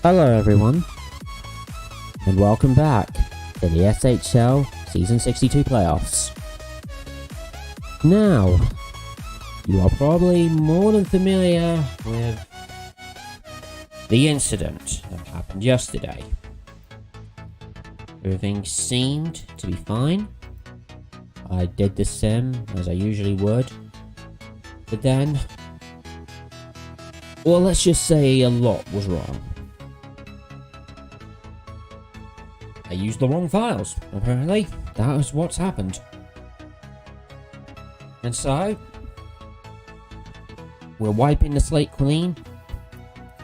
Hello everyone, and welcome back to the SHL Season 62 playoffs. Now, you are probably more than familiar with the incident that happened yesterday. Everything seemed to be fine. I did the sim as I usually would, but then, well, let's just say a lot was wrong. I used the wrong files, apparently. That was what's happened. And so, we're wiping the slate clean,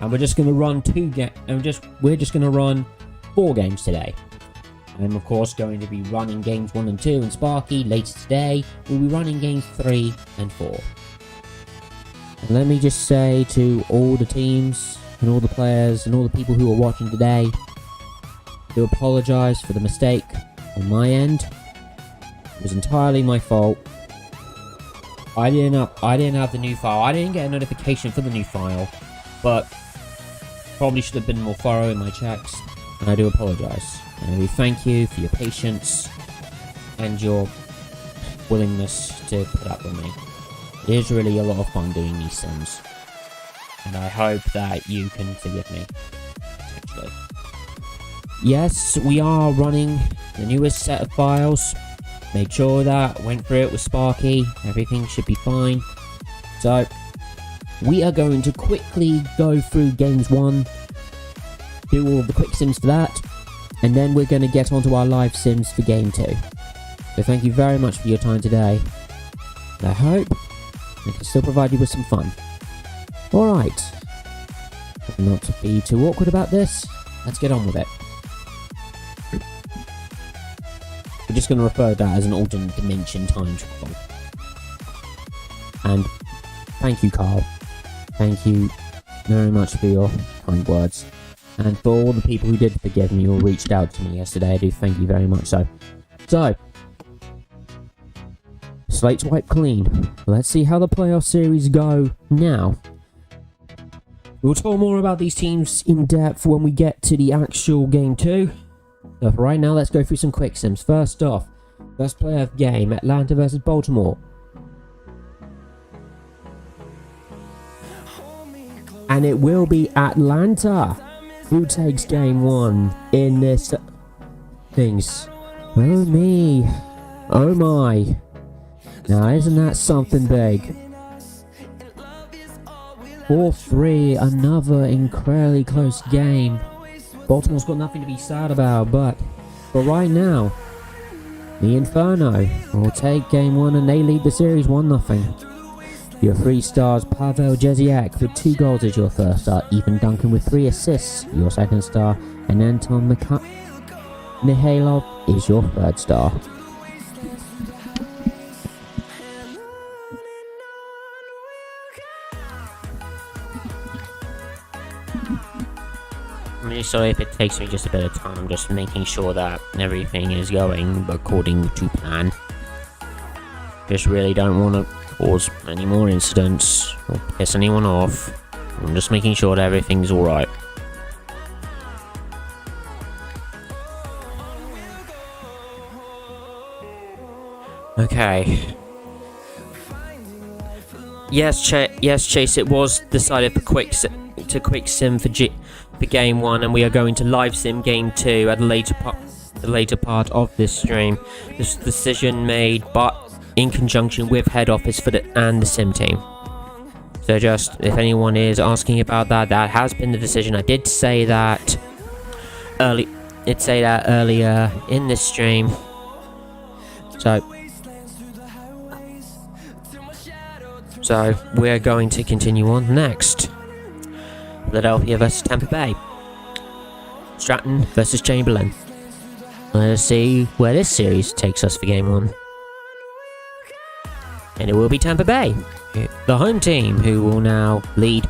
and we're just going to run we're just going to run 4 games today. I'm of course going to be running games 1 and 2 in Sparky. Later today, we'll be running games 3 and 4. And let me just say to all the teams, and all the players, and all the people who are watching today, to apologise for the mistake on my end. It was entirely my fault. I didn't have the new file. I didn't get a notification for the new file, but probably should have been more thorough in my checks, and I do apologise. And we thank you for your patience and your willingness to put up with me. It is really a lot of fun doing these sims, and I hope that you can forgive me. Essentially. Yes, we are running the newest set of files. Made sure that went through it with Sparky. Everything should be fine. So, we are going to quickly go through games 1, do all the quick sims for that, and then we're going to get onto our live sims for game 2. So thank you very much for your time today. And I hope I can still provide you with some fun. Alright. Not to be too awkward about this, let's get on with it. We're just going to refer to that as an alternate dimension time travel. And thank you, Carl. Thank you very much for your kind words. And for all the people who did forgive me or reached out to me yesterday, I do thank you very much so. So, slate's wiped clean. Let's see how the playoff series go now. We'll talk more about these teams in depth when we get to the actual game 2. So for right now, let's go through some quick sims. First off, first playoff game, Atlanta versus Baltimore. And it will be Atlanta who takes game 1 in this things. Oh me. Oh my. Now isn't that something big? 4-3, another incredibly close game. Baltimore's got nothing to be sad about, but for right now, the Inferno will take game 1 and they lead the series 1-0. Your 3 stars, Pavel Jeziak with 2 goals is your first star, Ethan Duncan with 3 assists, your second star, and Anton Mikhailov is your third star. I'm really sorry if it takes me just a bit of time. I'm just making sure that everything is going according to plan. Just really don't want to cause any more incidents or piss anyone off. I'm just making sure that everything's alright. Okay. Yes, Chase, it was decided for quick sim for game 1, and we are going to live sim game 2 at the later part of this stream. This decision made, but in conjunction with head office and the sim team. So just if anyone is asking about that, that has been the decision. I did say that earlier in this stream. So we're going to continue on next. Philadelphia versus Tampa Bay. Stratton versus Chamberlain. Let us see where this series takes us for game 1. And it will be Tampa Bay, the home team, who will now lead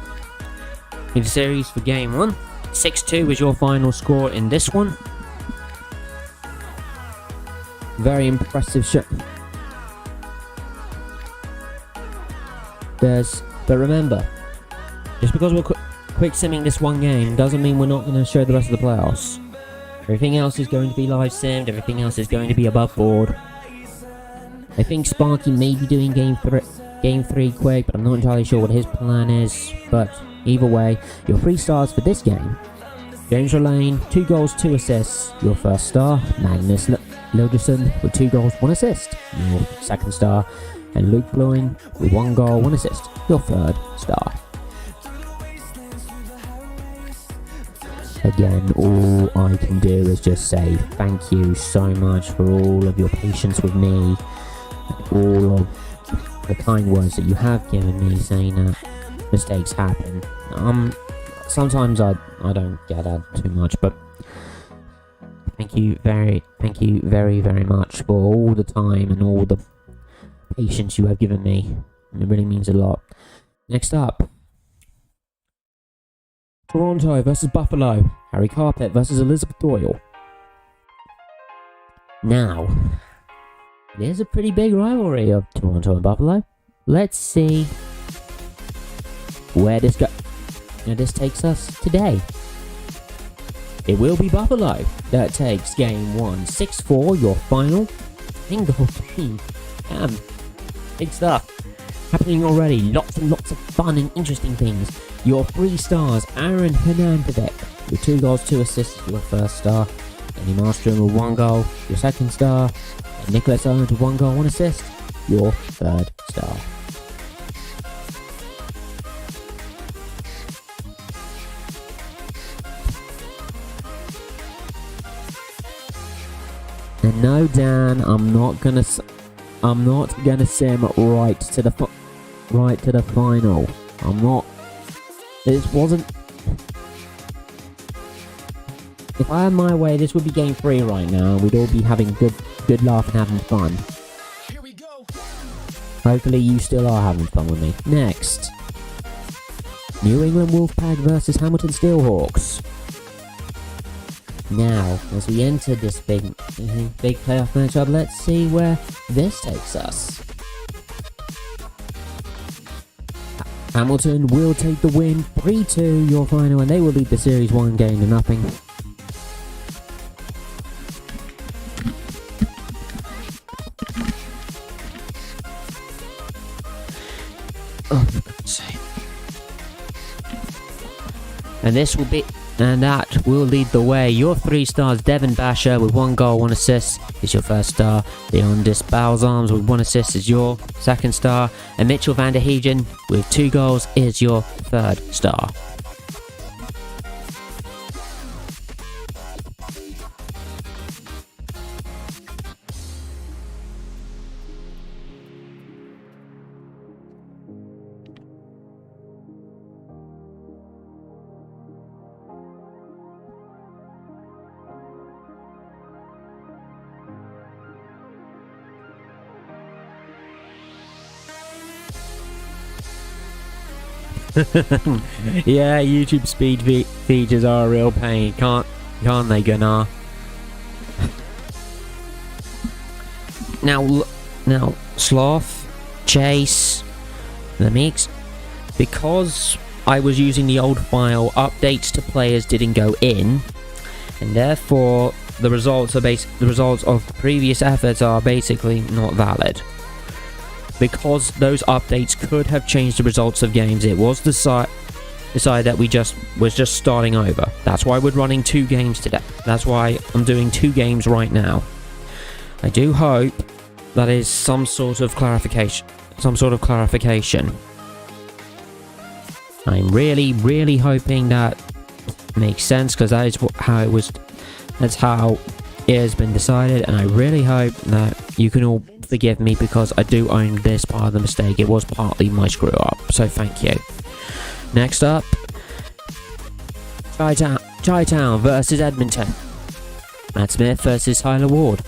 the series for game 1. 6-2 was your final score in this one. Very impressive shot. But remember, just because we're quick simming this one game doesn't mean we're not going to show the rest of the playoffs. Everything else is going to be live simmed, everything else is going to be above board. I think Sparky may be doing game 3 quick, but I'm not entirely sure what his plan is. But either way, your 3 stars for this game: James Lane, 2 goals, 2 assists, your first star; Magnus Lilderson with 2 goals, 1 assist, your second star; and Luke Blewing with 1 goal, 1 assist, your third star. Again, all I can do is just say thank you so much for all of your patience with me, all of the kind words that you have given me, saying that mistakes happen. Sometimes I don't get that too much, but thank you very much for all the time and all the patience you have given me. It really means a lot. Next up, Toronto versus Buffalo. Harry Carpet versus Elizabeth Doyle. Now, there's a pretty big rivalry of Toronto and Buffalo. Let's see where this takes us today. It will be Buffalo that takes game 1, 6-4, your final. Single team. Big stuff happening already. Lots and lots of fun and interesting things. Your 3 stars: Aaron Hernandez with 2 goals, 2 assists, your first star; Danny Marstrom with 1 goal, your second star; and Nicholas Owens with 1 goal, 1 assist, your third star. And no, Dan, I'm not gonna sim right to the final. I'm not. This wasn't. If I had my way, this would be game 3 right now. We'd all be having good laugh and having fun. Here we go. Hopefully, you still are having fun with me. Next, New England Wolfpack versus Hamilton Steelhawks. Now, as we enter this big playoff matchup, let's see where this takes us. Hamilton will take the win, 3-2, your final, and they will lead the series 1-0. Oh, for God's sake. And that will lead the way. Your 3 stars: Devin Basher with 1 goal, 1 assist, is your first star; Leondis Balsams with 1 assist is your second star; and Mitchell van der Hegen with 2 goals is your third star. Yeah, YouTube speed features are a real pain, can't they, Gunnar? Now, Sloth, Chase, the mix, because I was using the old file, updates to players didn't go in, and therefore the results of previous efforts are basically not valid. Because those updates could have changed the results of games, it was decided that was just starting over. That's why we're running 2 games today. That's why I'm doing 2 games right now. I do hope that is some sort of clarification. I'm really hoping that makes sense, because that is that's how it has been decided, and I really hope that you can all forgive me, because I do own this part of the mistake. It was partly my screw up, so thank you. Next up, Chi-Town versus Edmonton. Matt Smith versus Tyler Ward.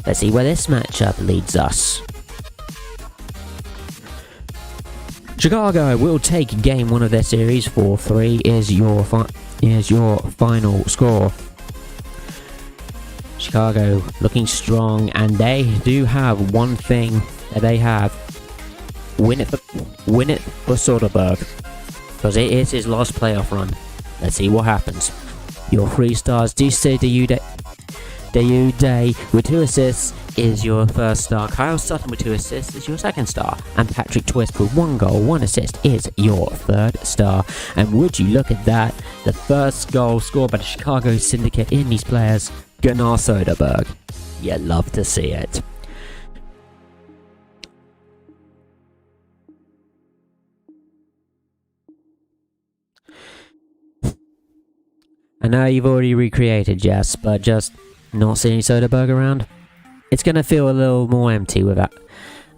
Let's see where this matchup leads us. Chicago will take game 1 of their series. 4-3 is your final score. Chicago looking strong, and they do have one thing that they have: win it for Soderbergh. because it is his last playoff run. Let's see what happens. Your 3 stars, DC Dayu Day with 2 assists is your first star. Kyle Sutton with 2 assists is your second star. And Patrick Twist with 1 goal, 1 assist is your third star. And would you look at that, the first goal scored by the Chicago Syndicate in these players, Gunnar Soderberg. You love to see it. I know you've already recreated Jess, but just not seeing Soderberg around, it's gonna feel a little more empty without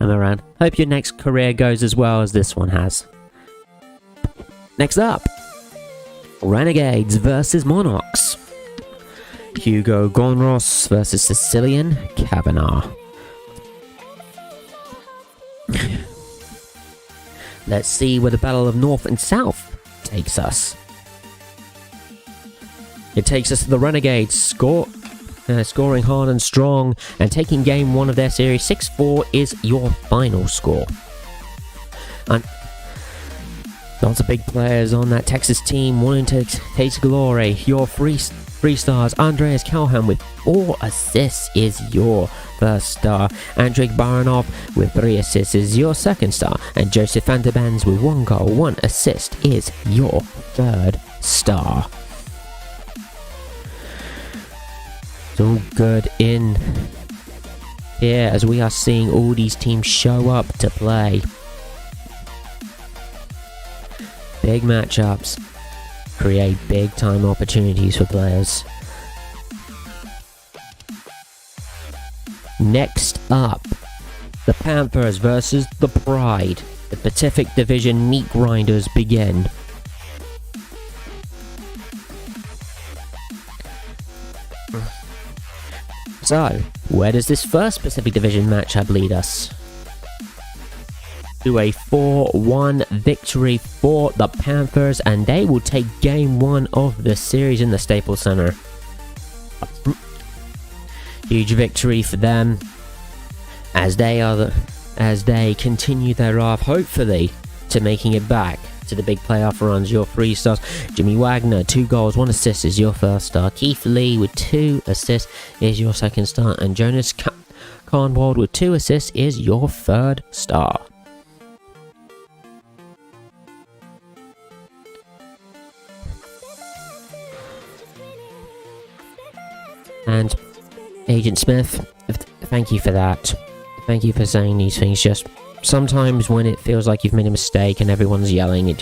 him around. Hope your next career goes as well as this one has. Next up, Renegades versus Monarchs. Hugo Gonros versus Sicilian Kavanaugh. Let's see where the Battle of North and South takes us. It takes us to the Renegades, scoring hard and strong, and taking game 1 of their series. 6-4 is your final score. And lots of big players on that Texas team wanting to taste glory. Your 3 stars, Andreas Calhoun with 4 assists is your first star. Andrzej Baranov with 3 assists is your second star. And Joseph van der Benz with 1 goal, 1 assist is your third star. It's all good in here as we are seeing all these teams show up to play. Big matchups create big time opportunities for players. Next up, the Panthers versus the Pride. The Pacific Division meat grinders begin. So, where does this first Pacific Division matchup lead us? To a 4-1 victory for the Panthers, and they will take game 1 of the series in the Staples Center. Huge victory for them as they continue their path, hopefully, to making it back to the big playoff runs. Your 3 stars, Jimmy Wagner, 2 goals, 1 assist is your first star. Keith Lee with 2 assists is your second star. And Jonas Kahnwald with 2 assists is your third star. And Agent Smith, thank you for that. Thank you for saying these things. Just sometimes when it feels like you've made a mistake and everyone's yelling,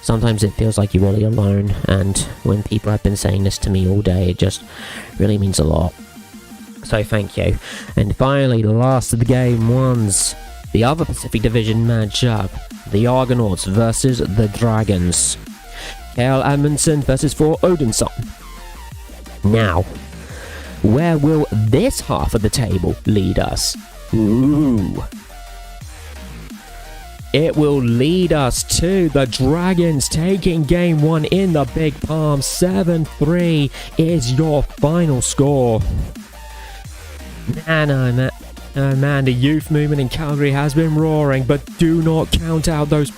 sometimes it feels like you're really alone, and when people have been saying this to me all day, it just really means a lot. So thank you. And finally, the last of the game ones, the other Pacific Division matchup, the Argonauts versus the Dragons. Kale Amundsen versus For Odinson. Now, where will this half of the table lead us? Ooh. It will lead us to the Dragons taking game 1 in the Big Palm. 7-3 is your final score. Man, the youth movement in Calgary has been roaring, but do not count out those...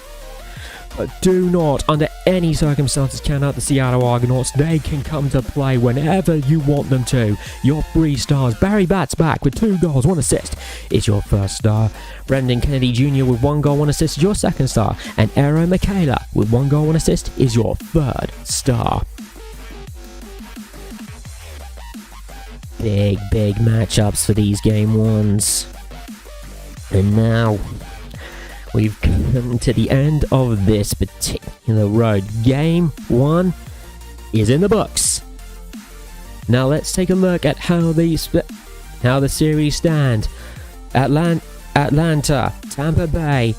do not, under any circumstances, count out the Seattle Argonauts. They can come to play whenever you want them to. Your 3 stars, Barry Batts back with 2 goals, 1 assist is your first star. Brendan Kennedy Jr. with 1 goal, 1 assist is your second star. And Eero Michaela with 1 goal, 1 assist is your third star. Big matchups for these game 1s. And now we've come to the end of this particular road. Game 1 is in the books. Now let's take a look at how the series stand. Atlanta, Tampa Bay,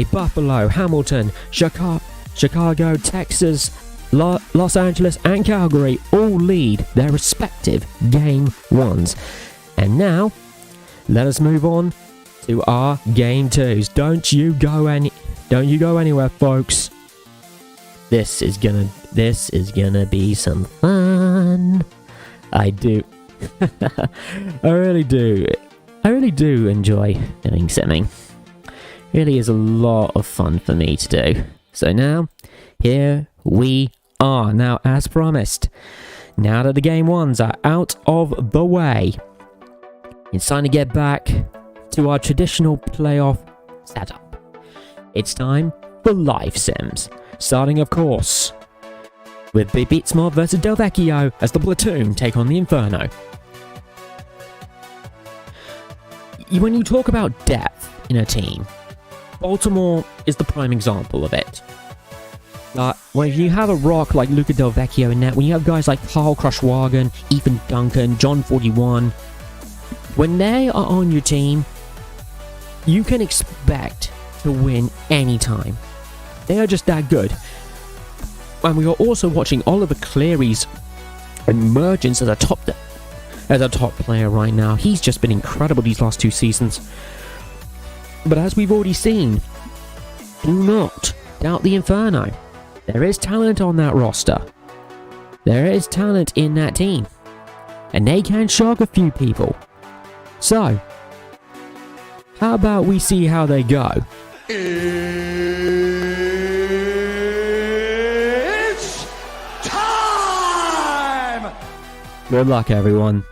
Buffalo, Hamilton, Chicago, Texas, Los Angeles, and Calgary all lead their respective game 1s. And now, let us move on to our game 2s. Don't you go anywhere, folks. This is gonna be some fun. I really do enjoy doing simming. Really is a lot of fun for me to do. So now, here we are. Now, as promised, now that the game ones are out of the way, it's time to get back to our traditional playoff setup. It's time for live sims, starting of course with the Beat Smart versus Del Vecchio as the platoon take on the Inferno. When you talk about depth in a team, Baltimore is the prime example of it. When you have a rock like Luca Del Vecchio in net, when you have guys like Carl Crushwagen, Ethan Duncan, John 41, when they are on your team, you can expect to win anytime. They are just that good. And we are also watching Oliver Cleary's emergence as a top player right now. He's just been incredible these last 2 seasons. But as we've already seen, do not doubt the Inferno. There is talent on that roster. There is talent in that team. And they can shock a few people. So, how about we see how they go? It's time! Good luck, everyone.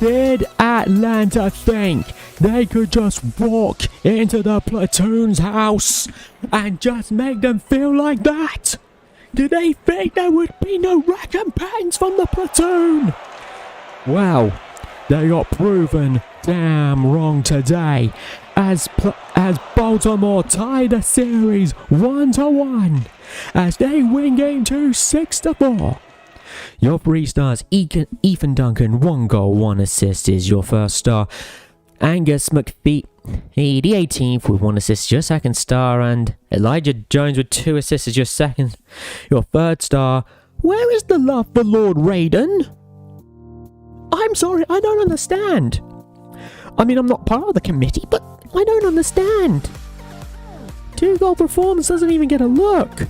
Did Atlanta think they could just walk into the platoon's house and just make them feel like that? Did they think there would be no recompense from the platoon? Well, they got proven damn wrong today as Baltimore tie the series 1-1 as they win game 2 6-4. Your 3 stars, Ethan Duncan, 1 goal, 1 assist is your first star. Angus McPhee, the 18th with 1 assist, your second star, and Elijah Jones with 2 assists is your second. Your third star. Where is the love for Lord Raiden? I'm sorry, I don't understand. I mean, I'm not part of the committee, but I don't understand. 2-goal performance doesn't even get a look.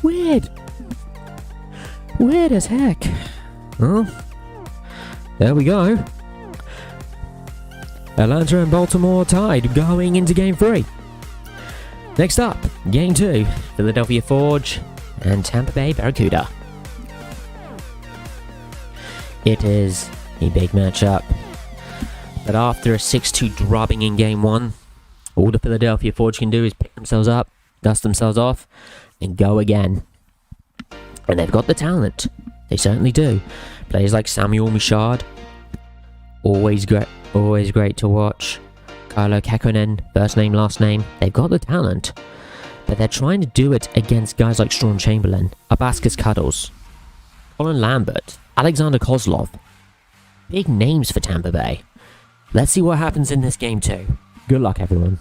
Weird. Weird as heck. Well, there we go. Atlanta and Baltimore tied going into game 3. Next up, game 2, Philadelphia Forge and Tampa Bay Barracuda. It is a big matchup, but after a 6-2 drubbing in game 1, all the Philadelphia Forge can do is pick themselves up, dust themselves off, and go again. And they've got the talent. They certainly do. Players like Samuel Michard, always great to watch. Kylo Kekkonen, first name, last name. They've got the talent. But they're trying to do it against guys like Stratton Chamberlain, Abascus Cuddles, Colin Lambert, Alexander Kozlov. Big names for Tampa Bay. Let's see what happens in this game too. Good luck, everyone.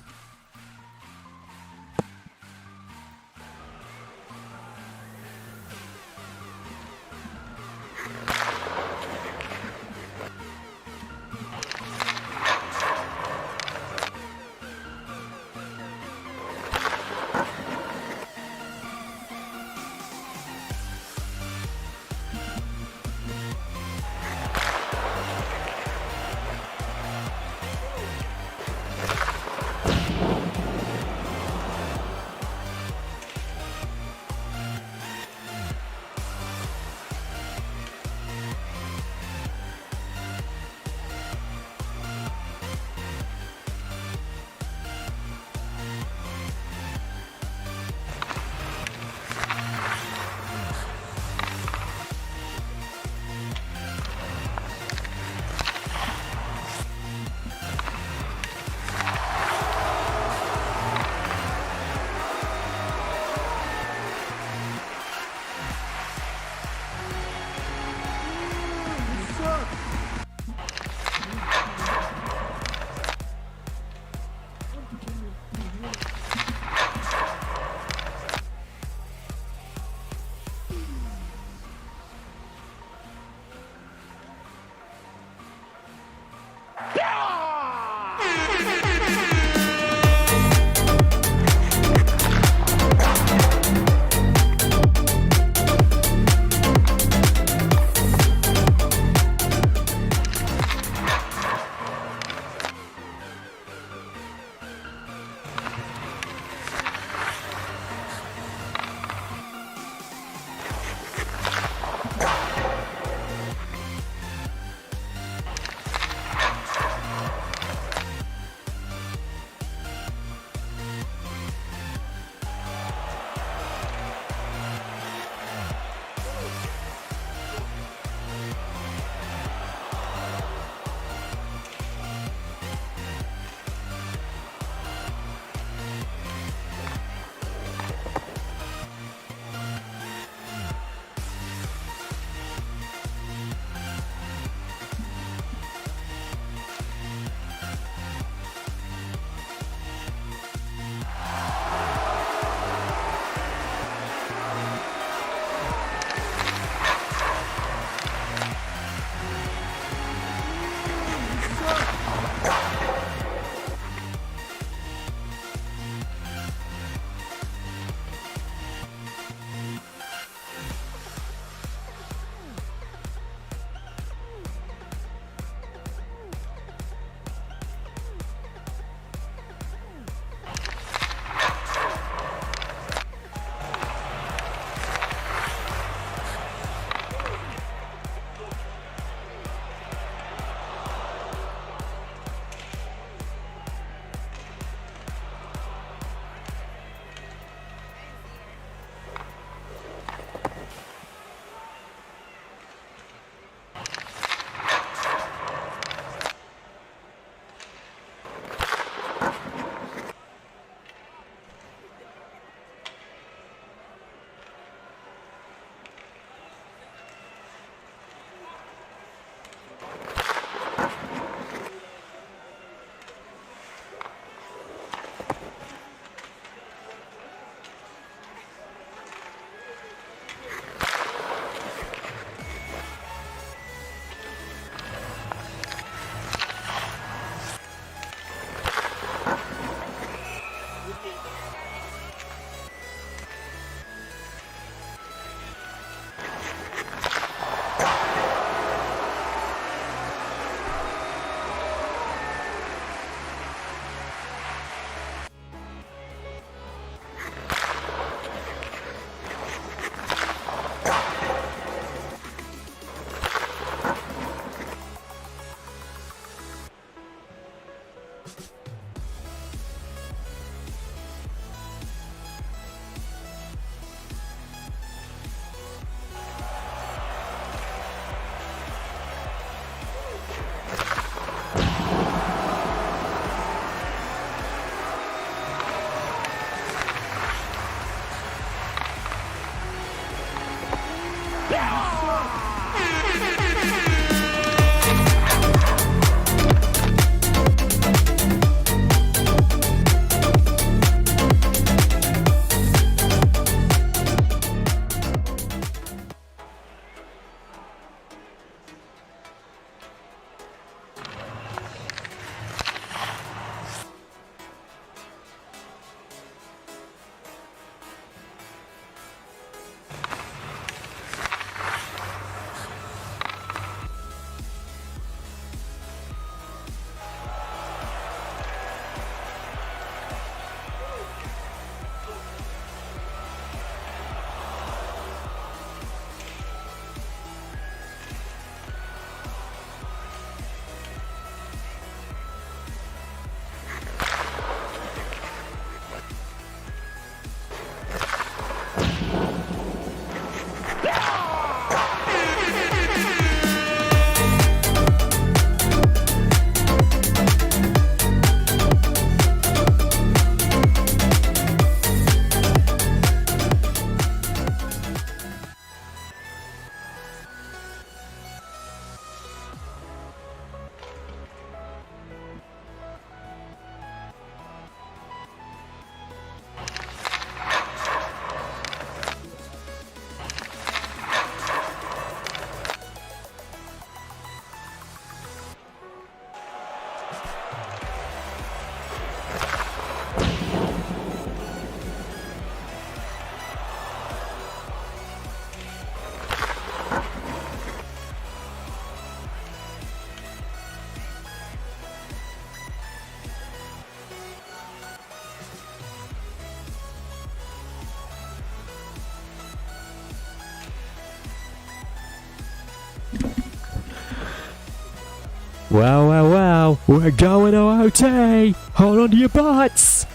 Well, we're going to OT. Hold on to your butts.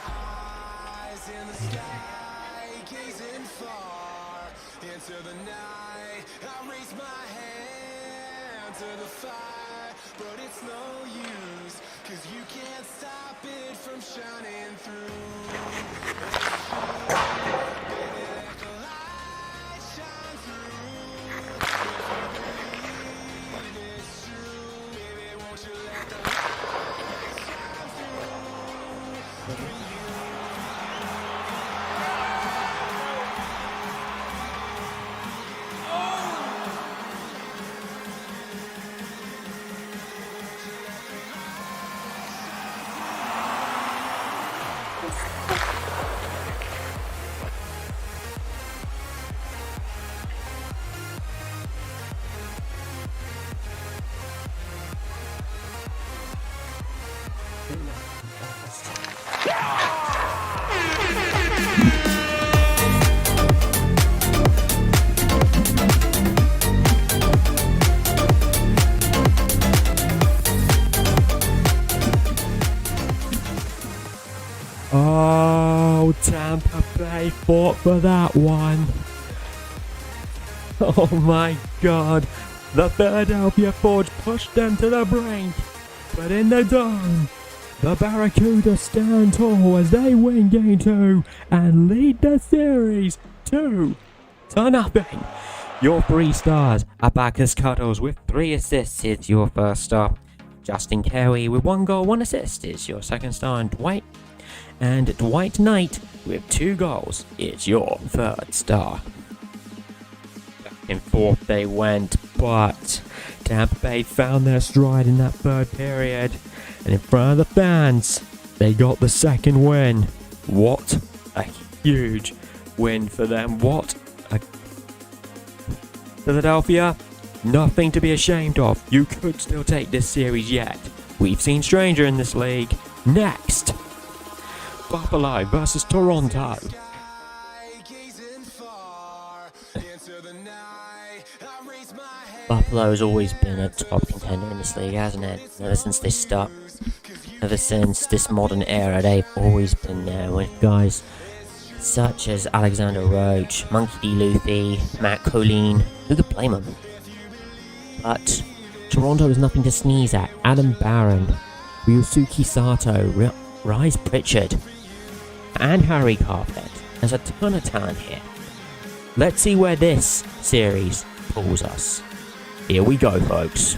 Eyes in the sky, gazing far into the night. I raise my hand to the fire, but it's no use, 'cause you can't stop it from shining through. Baby, let the light shine through. If you believe it's true, baby, won't you let the light shine through? Oh, Tampa Bay fought for that one. Oh my god. The Philadelphia Forge pushed them to the brink. But in the dome, the Barracuda stand tall as they win game 2 and lead the series 2-0. Your 3 stars are Bacchus Cuddles with 3 assists is your first star. Justin Carey with 1 goal, 1 assist is your second star, and Dwight Knight with 2 goals is your third star. Back and forth they went, but Tampa Bay found their stride in that third period, and in front of the fans, they got the second win. What a huge win for them. Philadelphia, nothing to be ashamed of. You could still take this series yet. We've seen stranger in this league. Next, Buffalo versus Toronto. Buffalo's always been a top contender in this league, hasn't it? Ever since this modern era, they've always been there with guys such as Alexander Roach, Monkey D. Luthie, Matt Colleen. Who could blame them? But Toronto is nothing to sneeze at. Adam Barron, Ryusuke Sato, Rise Pritchard, and Harry Carpet. There's a ton of talent here. Let's see where this series pulls us. Here we go, folks.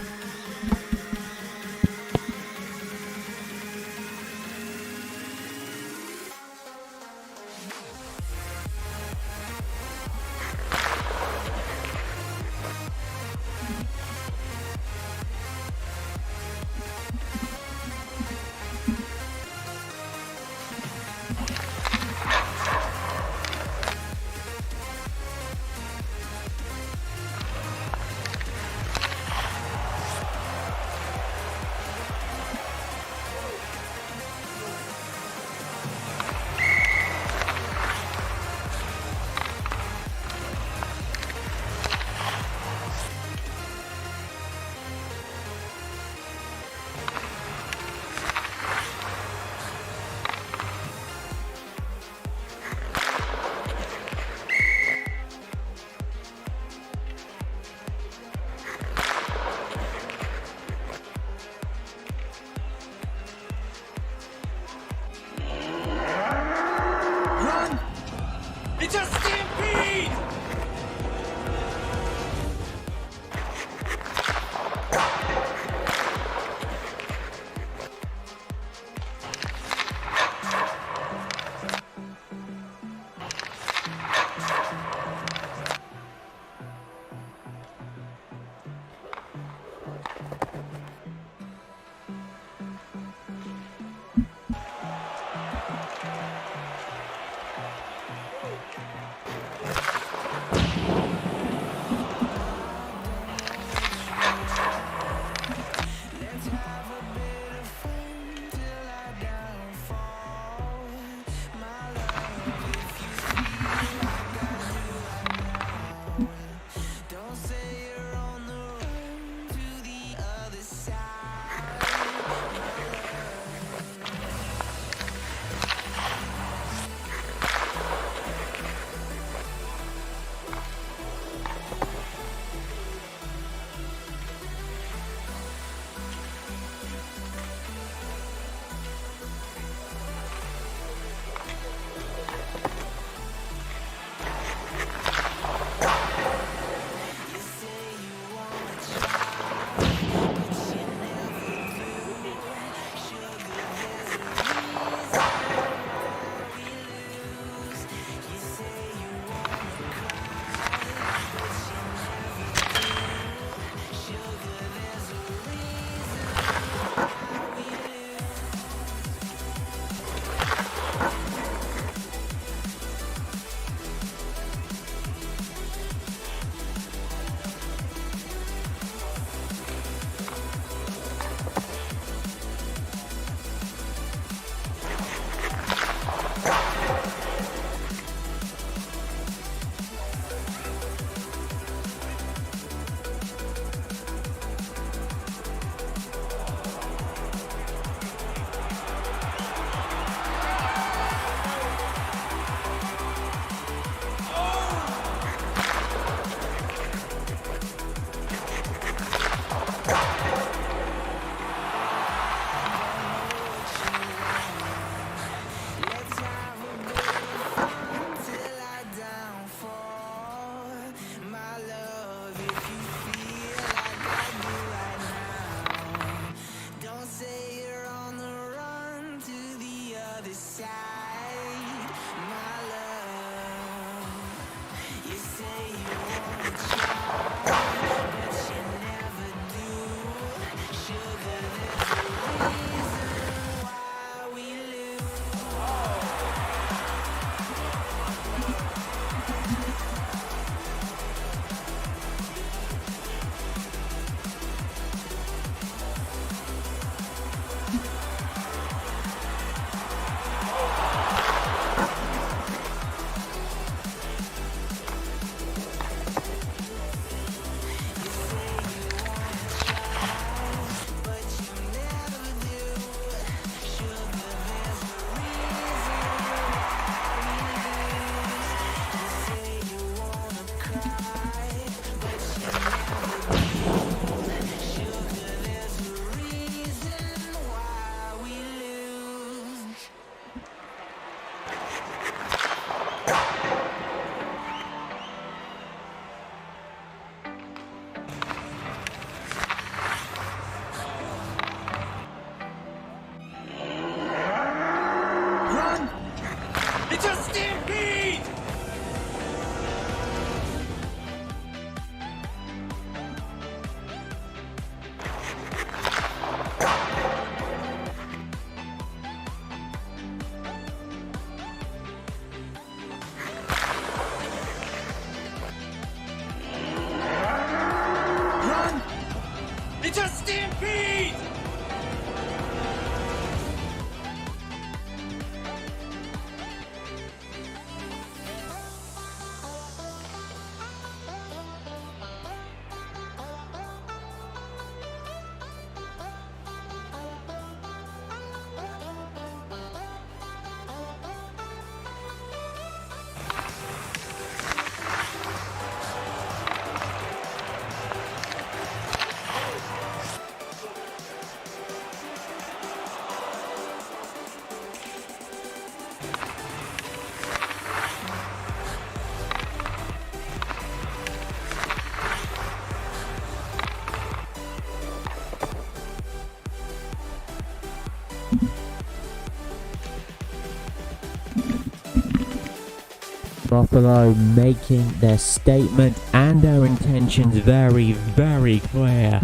Buffalo making their statement and their intentions very, very clear.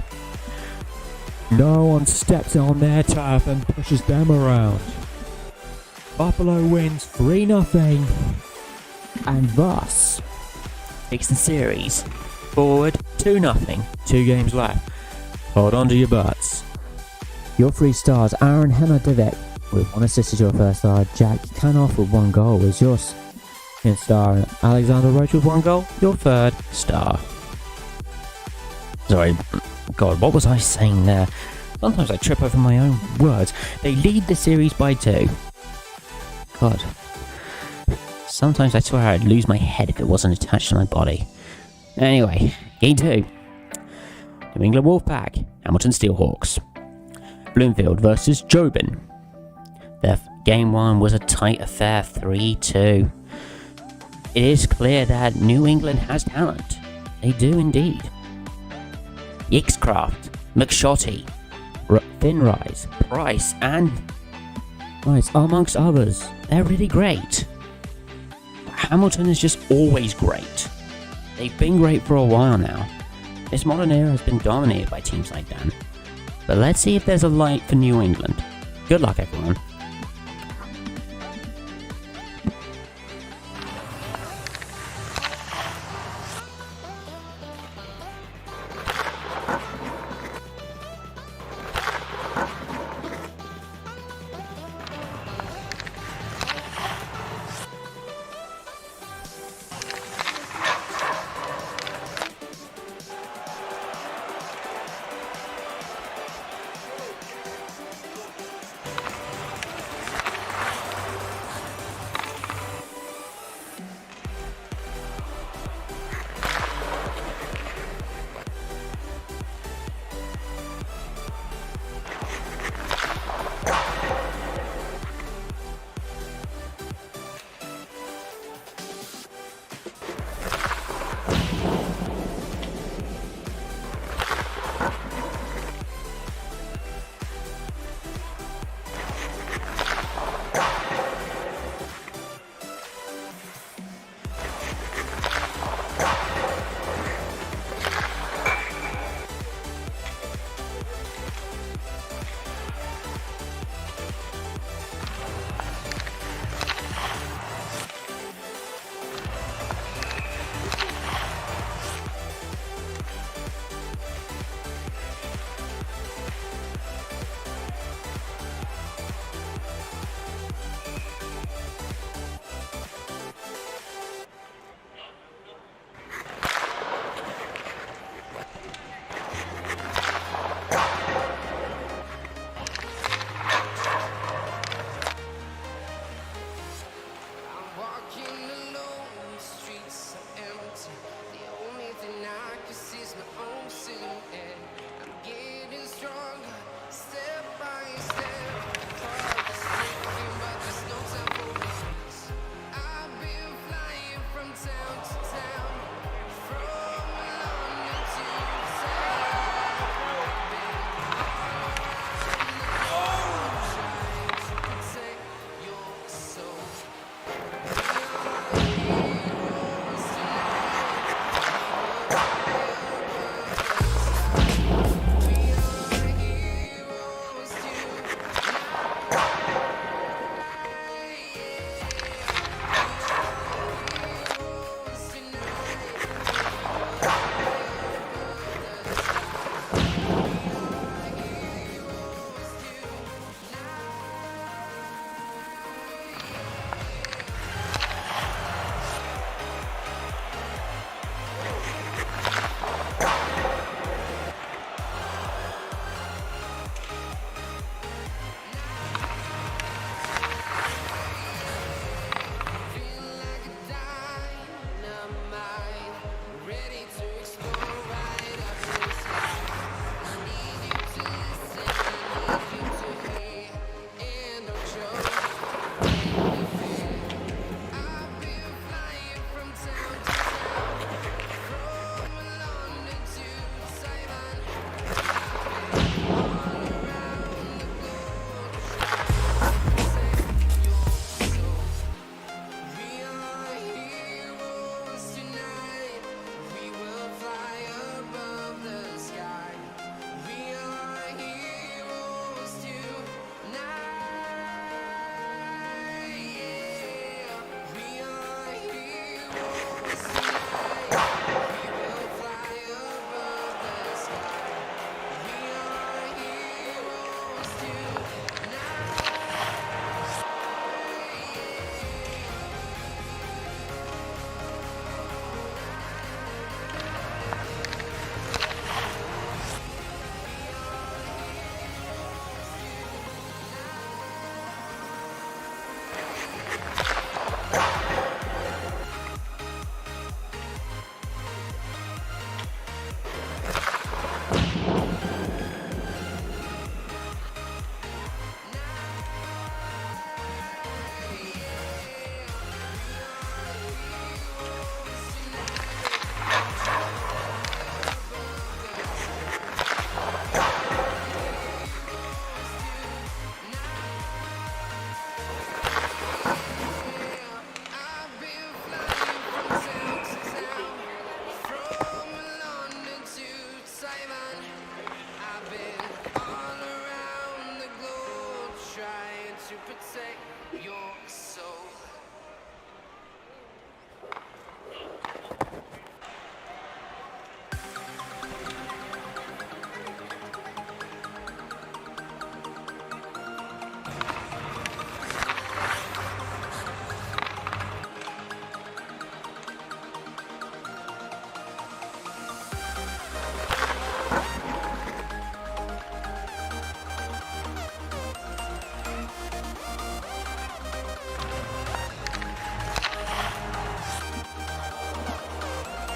No one steps on their turf and pushes them around. Buffalo wins 3-0 and thus takes the series forward 2-0. 2 games left. Hold on to your butts. Your 3 stars, Aaron Hemadivic with 1 assist as your first star, Jack Canoff with 1 goal as your second star, and Alexander Roach with 1 goal, your third star. Sorry, God, what was I saying there? Sometimes I trip over my own words. They lead the series by 2. God. Sometimes I swear I'd lose my head if it wasn't attached to my body. Anyway, Game 2. New England Wolfpack, Hamilton Steelhawks. Bloomfield versus Jobin. Their Game 1 was a tight affair, 3-2. It is clear that New England has talent. They do indeed. Yixcraft, McShotty, Finrise, Price, and Rice, amongst others. They're really great. Hamilton is just always great. They've been great for a while now. This modern era has been dominated by teams like them. But let's see if there's a light for New England. Good luck, everyone. I've been all around the globe trying to protect your soul.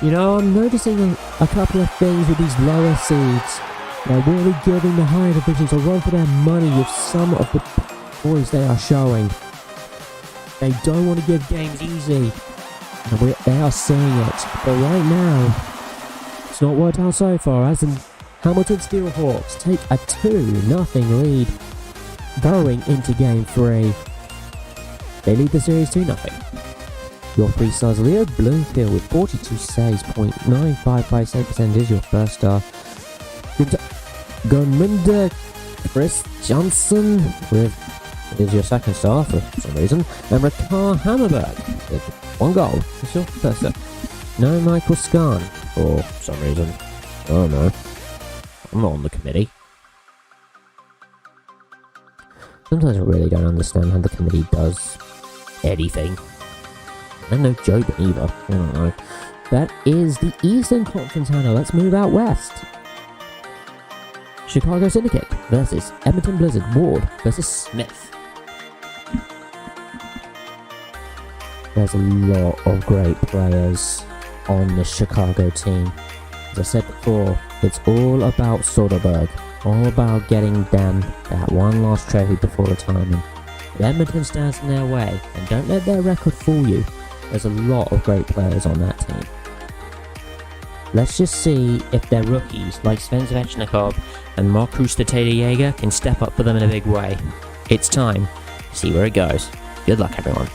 You know, I'm noticing a couple of things with these lower seeds. They're really giving the higher divisions a run for their money with some of the points they are showing. They don't want to give games easy, and they are seeing it. But right now, it's not worked out so far, as in Hamilton Steelhawks take a 2-0 lead going into Game 3. They lead the series 2-0. Your 3 stars, Leo Bloomfield with 42 saves, .955 save percentage, your first star. Gurminder Chris Johnson is your second star for some reason. And Rakar Hammerberg with 1 goal is your first star. No Michael Scarn for some reason. I don't know. I'm not on the committee. Sometimes I really don't understand how the committee does anything. And no Jobin either. I don't know. That is the Eastern Conference handle. Let's move out west. Chicago Syndicate versus Edmonton Blizzard. Ward versus Smith. There's a lot of great players on the Chicago team. As I said before, it's all about Soderbergh. All about getting them that one last trophy before retirement. If Edmonton stands in their way, and don't let their record fool you, there's a lot of great players on that team. Let's just see if their rookies like Sven Svechnikov and Markus Jaeger can step up for them in a big way. It's time to see where it goes. Good luck, everyone.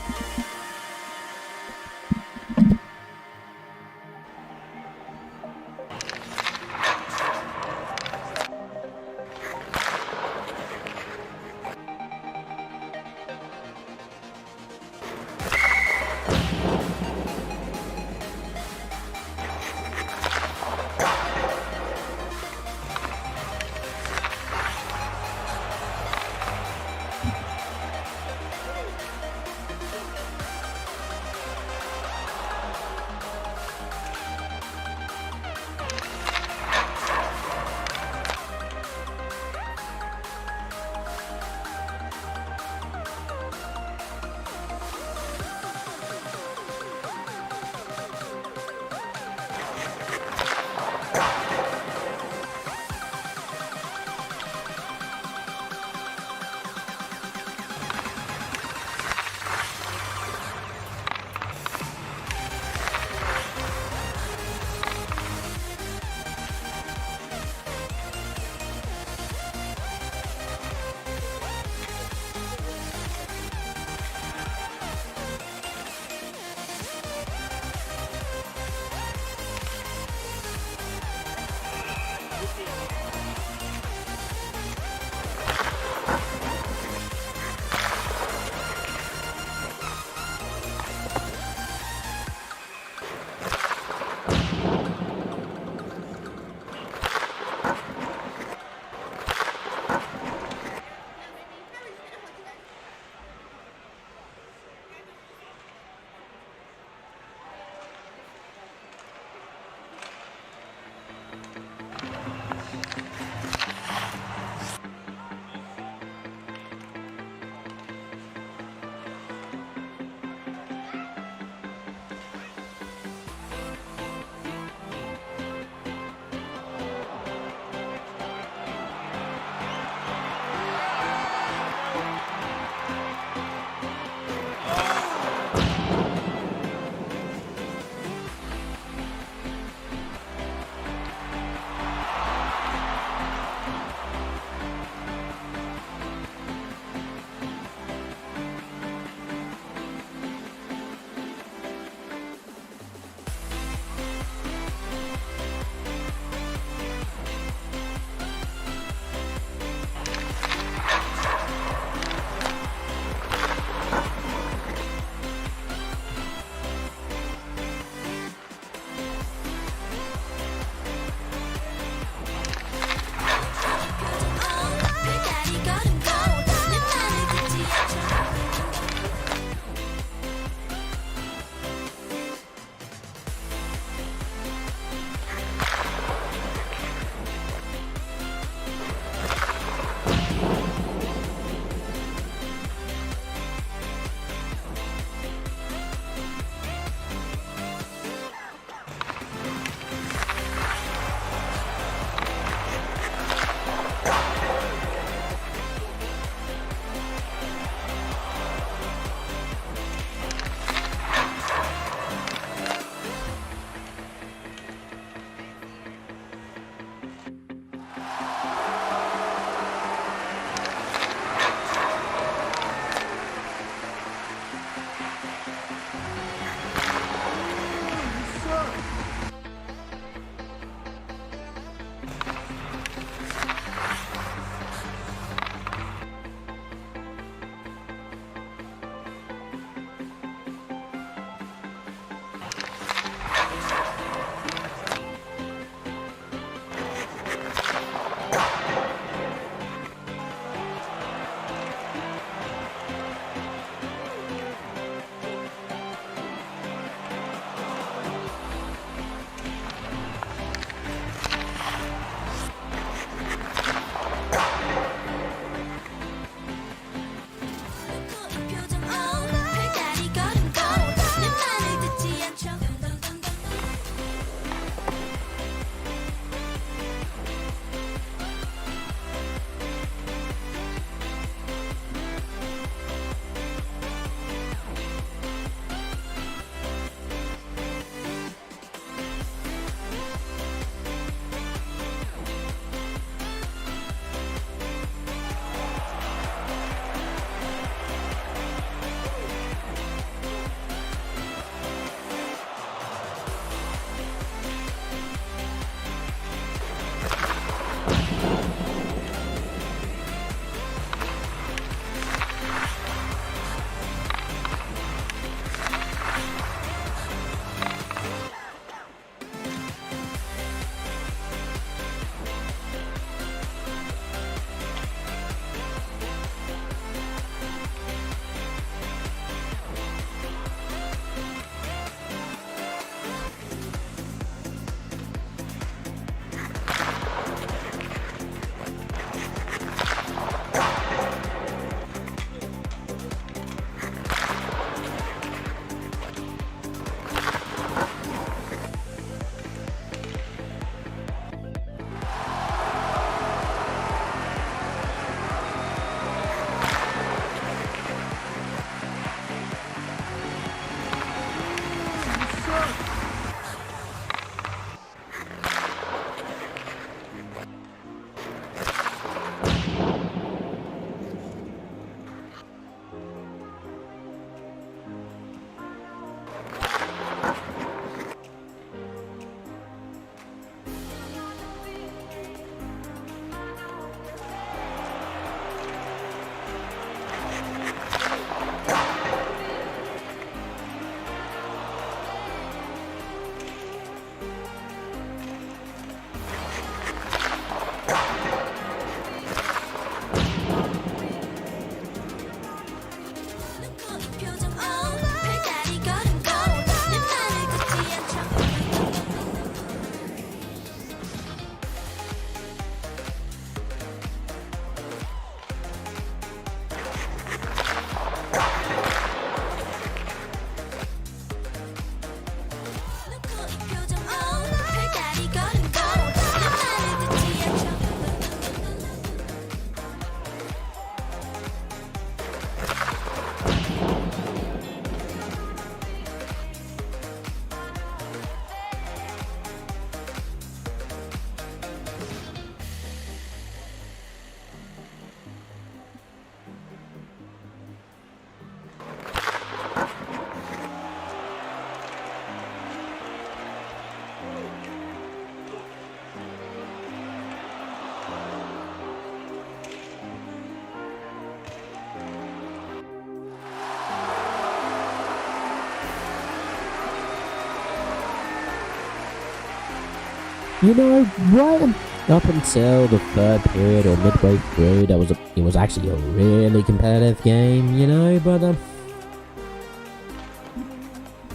you know, right up until the third period or midway through, it was actually a really competitive game, you know, but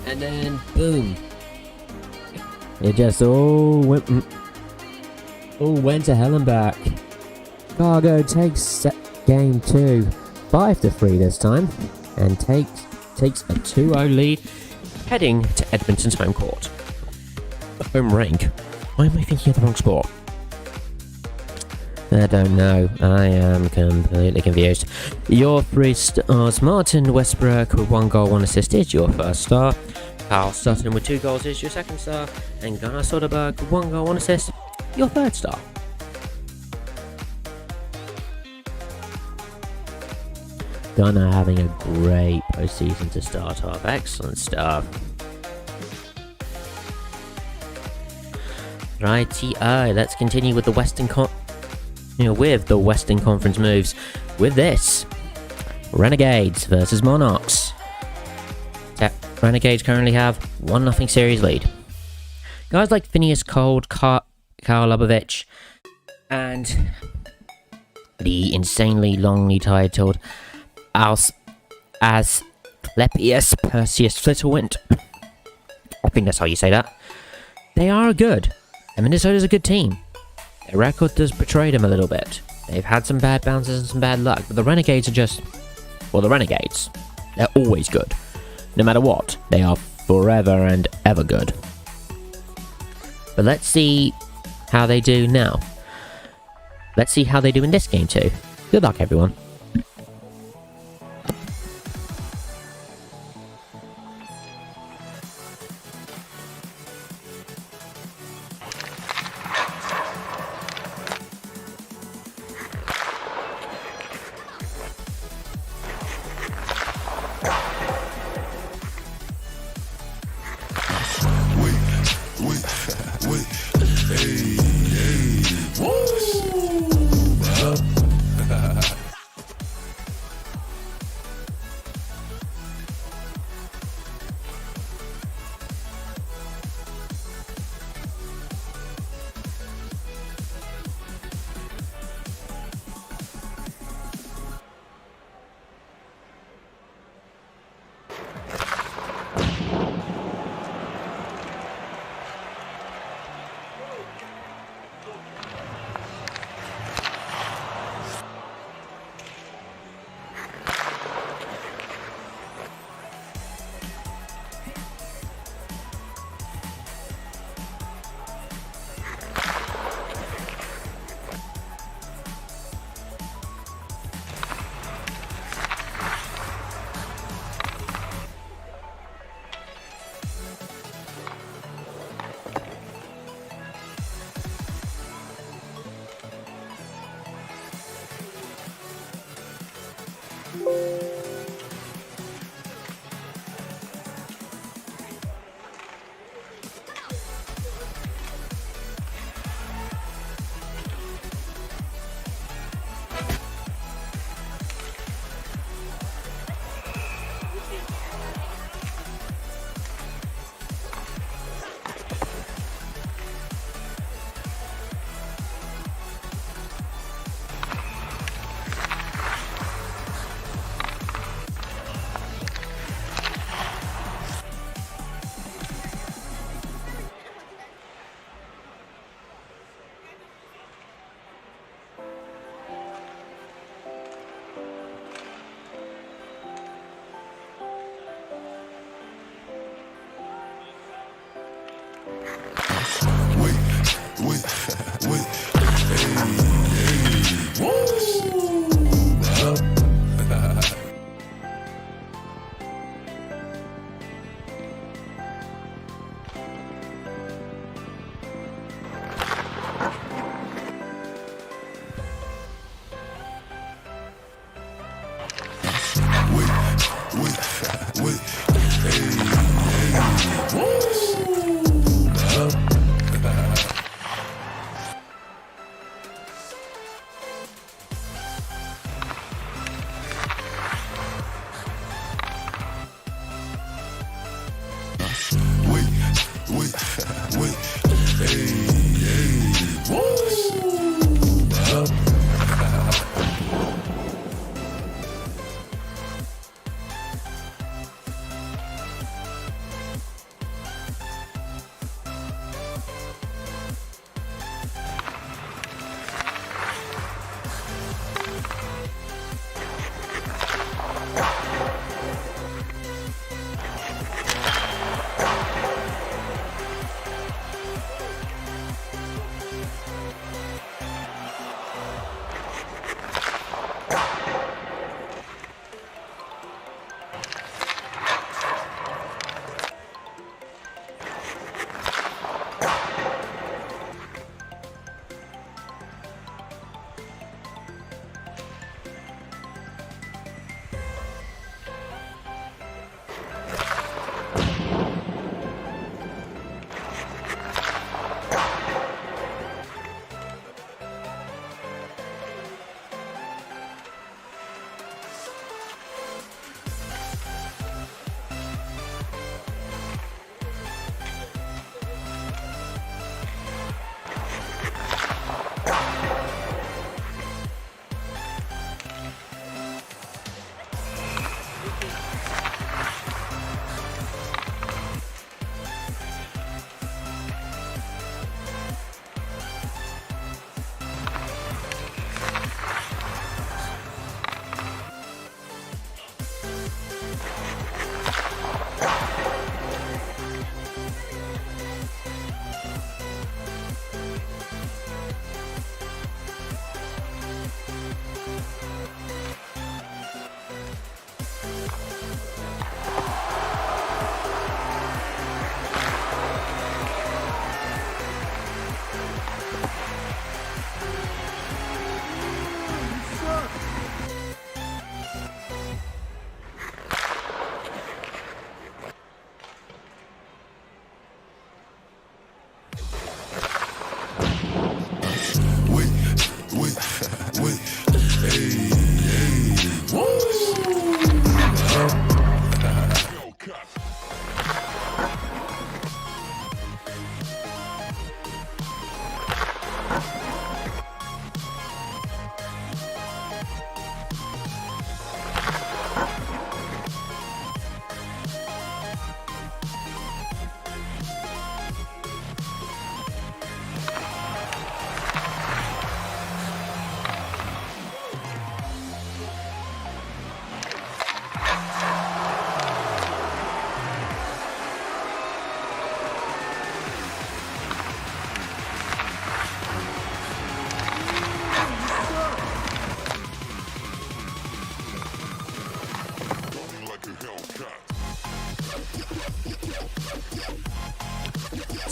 and then boom, it just all went to hell and back. Chicago takes game 2, 5-3 this time, and takes a 2-0 lead, heading to Edmonton's home court. Home rink? Why am I thinking of the wrong sport? I don't know. I am completely confused. Your 3 stars: Martin Westbrook with 1 goal, 1 assist is your first star. Carl Sutton with 2 goals is your second star. And Gunnar Soderberg with 1 goal, 1 assist, your third star. Gunnar having a great postseason to start off. Excellent stuff. Righty-o, let's continue with the Western Conference moves. With this, Renegades versus Monarchs. Renegades currently have 1-0 series lead. Guys like Phineas Cold, Karl Lubovich, and the insanely longly titled Asclepius Perseus Littlewind. I think that's how you say that. They are good, and Minnesota's a good team. Their record does betray them a little bit. They've had some bad bounces and some bad luck, but the Renegades are just... well, the Renegades. They're always good. No matter what, they are forever and ever good. But let's see how they do now. Let's see how they do in this game too. Good luck, everyone.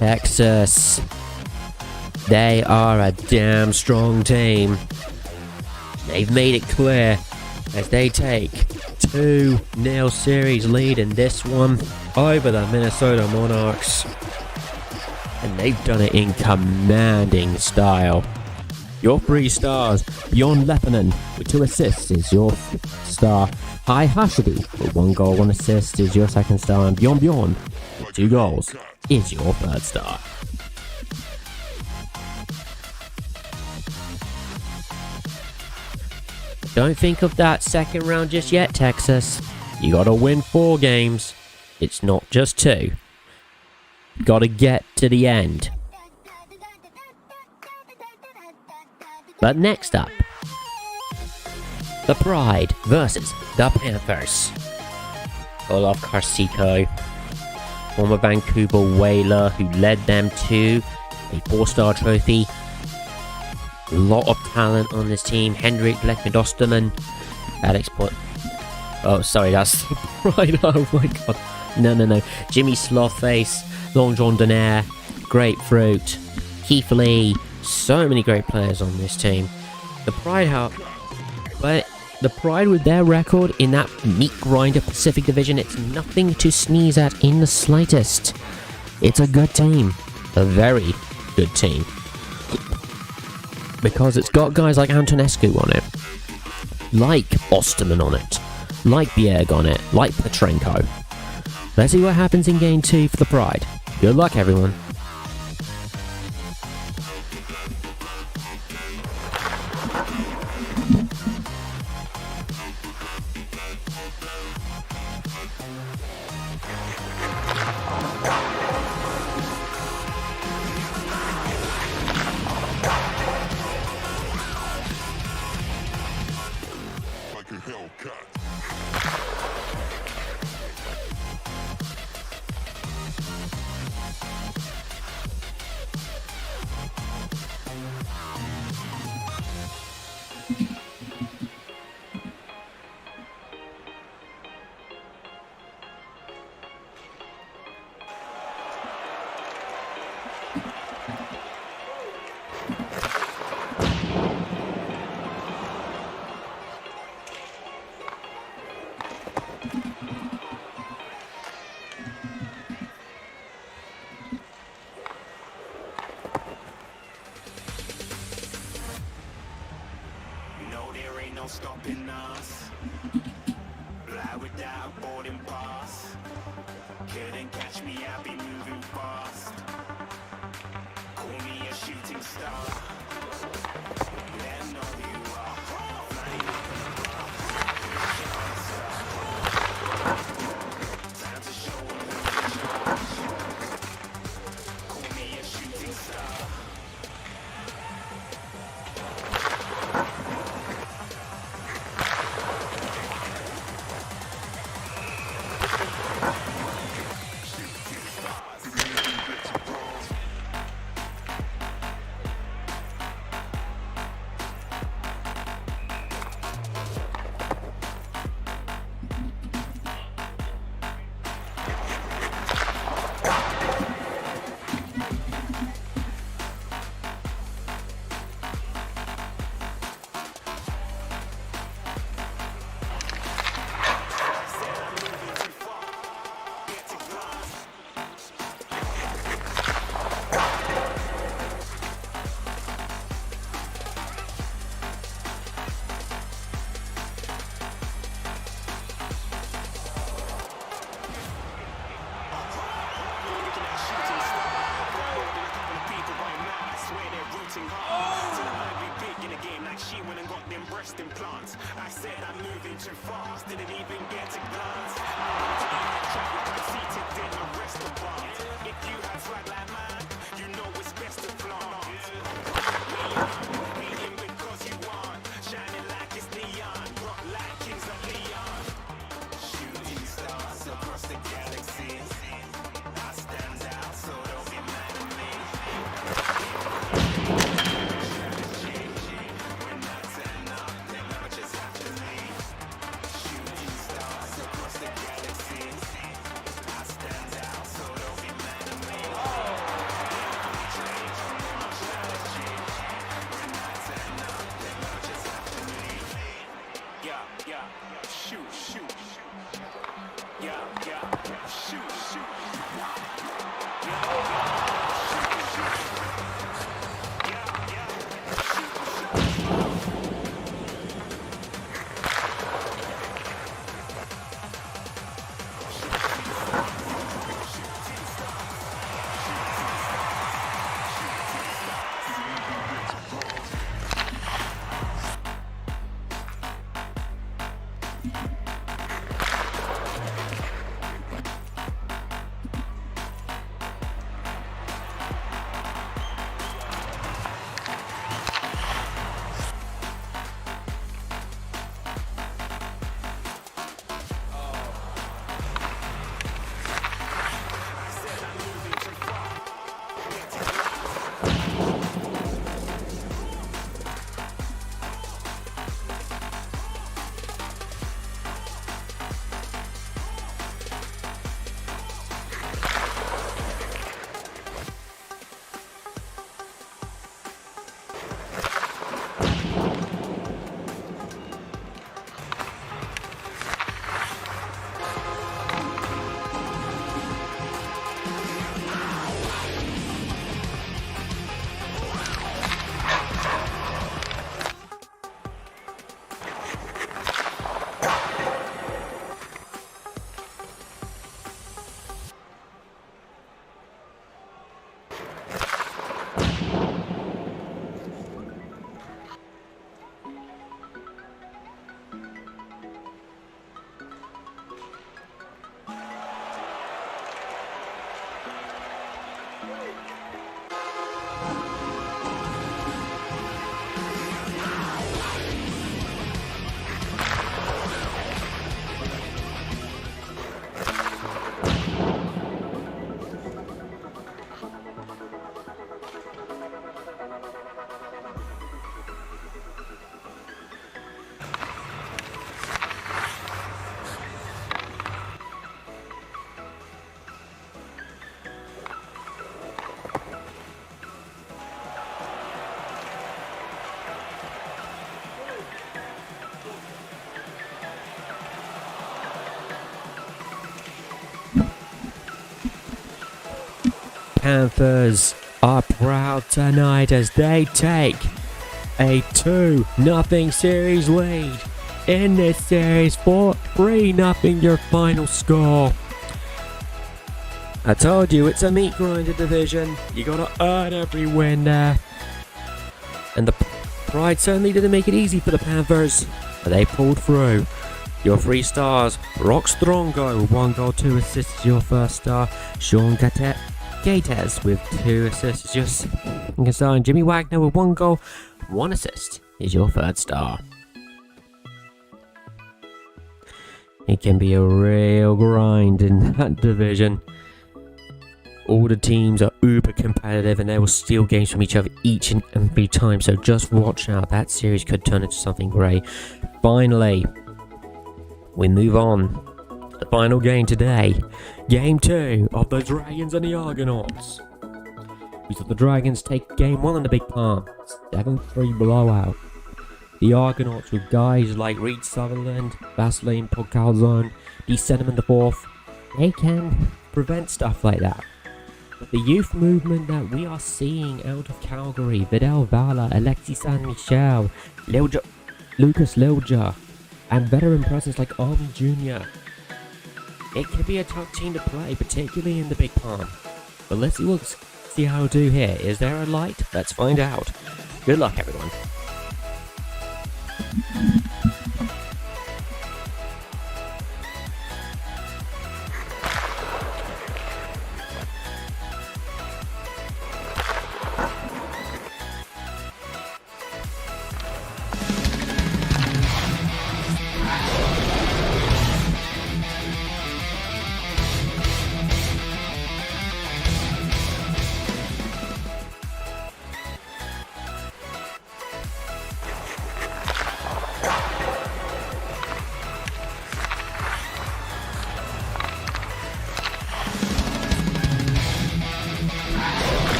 Texas. They are a damn strong team. They've made it clear as they take 2-0 series lead in this one over the Minnesota Monarchs. And they've done it in commanding style. Your 3 stars, Bjorn Leppanen with 2 assists is your star. Hai Hashidi with 1 goal, 1 assist is your second star. And Bjorn with 2 goals is your third star. Don't think of that second round just yet, Texas. You gotta win 4 games. It's not just 2. Gotta get to the end. But next up, the Pride versus the Panthers. Olaf Karsico, former Vancouver Whaler who led them to a 4-star trophy. A lot of talent on this team. Henrik Lekmedostanen, Alex Port. Oh, sorry, that's Pride. Oh my god. No. Jimmy Slothface, Long John Donaire, Grapefruit, Keith Lee. So many great players on this team. The Pride, but the Pride with their record in that meat grinder Pacific Division, it's nothing to sneeze at in the slightest. It's a good team. A very good team. Because it's got guys like Antonescu on it, like Osterman on it, like Bjerg on it, like Petrenko. Let's see what happens in Game 2 for the Pride. Good luck, everyone. there ain't no stopping us. Fly without a boarding pass. Couldn't catch me, I'll be moving fast. Call me a shooting star. Let 'em know who you are. Flying up in the bar. Time to show 'em who's in charge. Call me a shooting star. Implants. I said I'm moving too fast, didn't even get a glance. I'm seated in a restaurant. If you have swag like mine, you know it's best to flaunt. Waiting because you want, shining like it's neon, rock like kings of Leon. Shooting stars across the galaxy. I stand out, so don't be mad at me. Panthers are proud tonight as they take a 2-0 series lead. In this series, 3-0 your final score. I told you it's a meat grinder division. You gotta earn every win there. And the Pride certainly didn't make it easy for the Panthers, but they pulled through. Your 3 stars, Rock Strongo with 1 goal, 2 assists is your first star. Sean Gates with 2 assists is your second star. And Jimmy Wagner with 1 goal, 1 assist is your third star. It can be a real grind in that division. All the teams are uber competitive and they will steal games from each other each and every time, so just watch out. That series could turn into something great. Finally, we move on to the final game today. Game 2 of the Dragons and the Argonauts. We saw the Dragons take game 1 in the Big Palm, 7-3 blowout. The Argonauts with guys like Reed Sutherland, Vaseline Podcalzone, sent them in the 4th. They can prevent stuff like that. But the youth movement that we are seeing out of Calgary, Vidal Vala, Alexis San Michel, Lucas Lilja, and veteran presence like Army Jr. It can be a tough team to play, particularly in the Big Palm. But let's see how we do here. Is there a light? Let's find out. Good luck, everyone.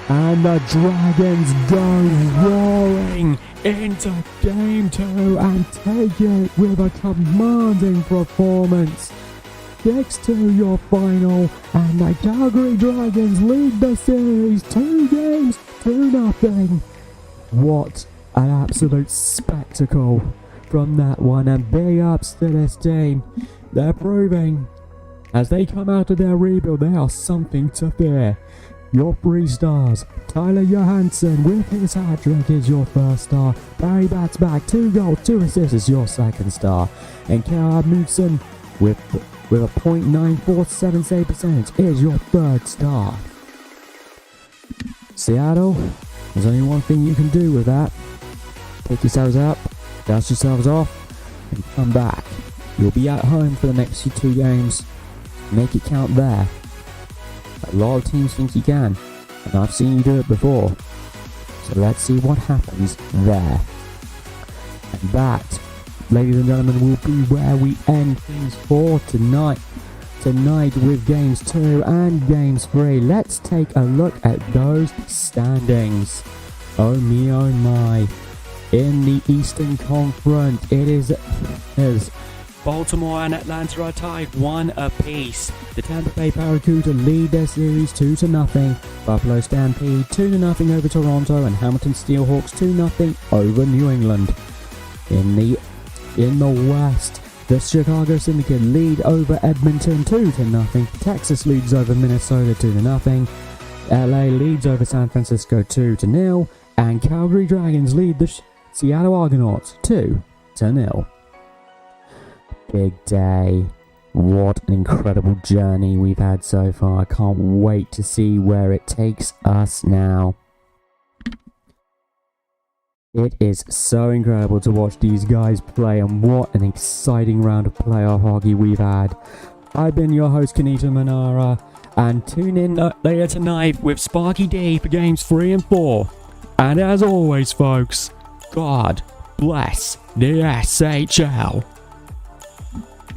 And the Dragons go roaring into Game 2 and take it with a commanding performance. 6-2 your final, and the Calgary Dragons lead the series 2 games to nothing. What an absolute spectacle from that one, and big ups to this team. They're proving, as they come out of their rebuild, they are something to fear. Your 3 stars, Tyler Johansson with his hat-trick is your first star. Barry bats back, 2 goals, 2 assists is your second star. And Kyle Amundsen with a .947 save percentage is your third star. Seattle, there's only one thing you can do with that. Pick yourselves up, dust yourselves off, and come back. You'll be at home for the next 2 games. Make it count there. A lot of teams think you can, and I've seen you do it before. So let's see what happens there. And that, ladies and gentlemen, will be where we end things for tonight. Tonight with games 2 and games 3. Let's take a look at those standings. Oh me, oh my. In the Eastern Conference, it is Baltimore and Atlanta are tied 1 apiece. The Tampa Bay Barracuda lead their series 2-0. Buffalo Stampede 2-0 over Toronto, and Hamilton Steelhawks 2-0 over New England. In the West, the Chicago Syndicate lead over Edmonton 2-0. Texas leads over Minnesota 2-0. LA leads over San Francisco 2-0, and Calgary Dragons lead the Seattle Argonauts 2-0. Big day. What an incredible journey we've had so far. I can't wait to see where it takes us now. It is so incredible to watch these guys play, and what an exciting round of playoff hockey we've had. I've been your host, Kanita Manara, and tune in later tonight with Sparky D for games 3 and 4. And as always, folks, God bless the SHL.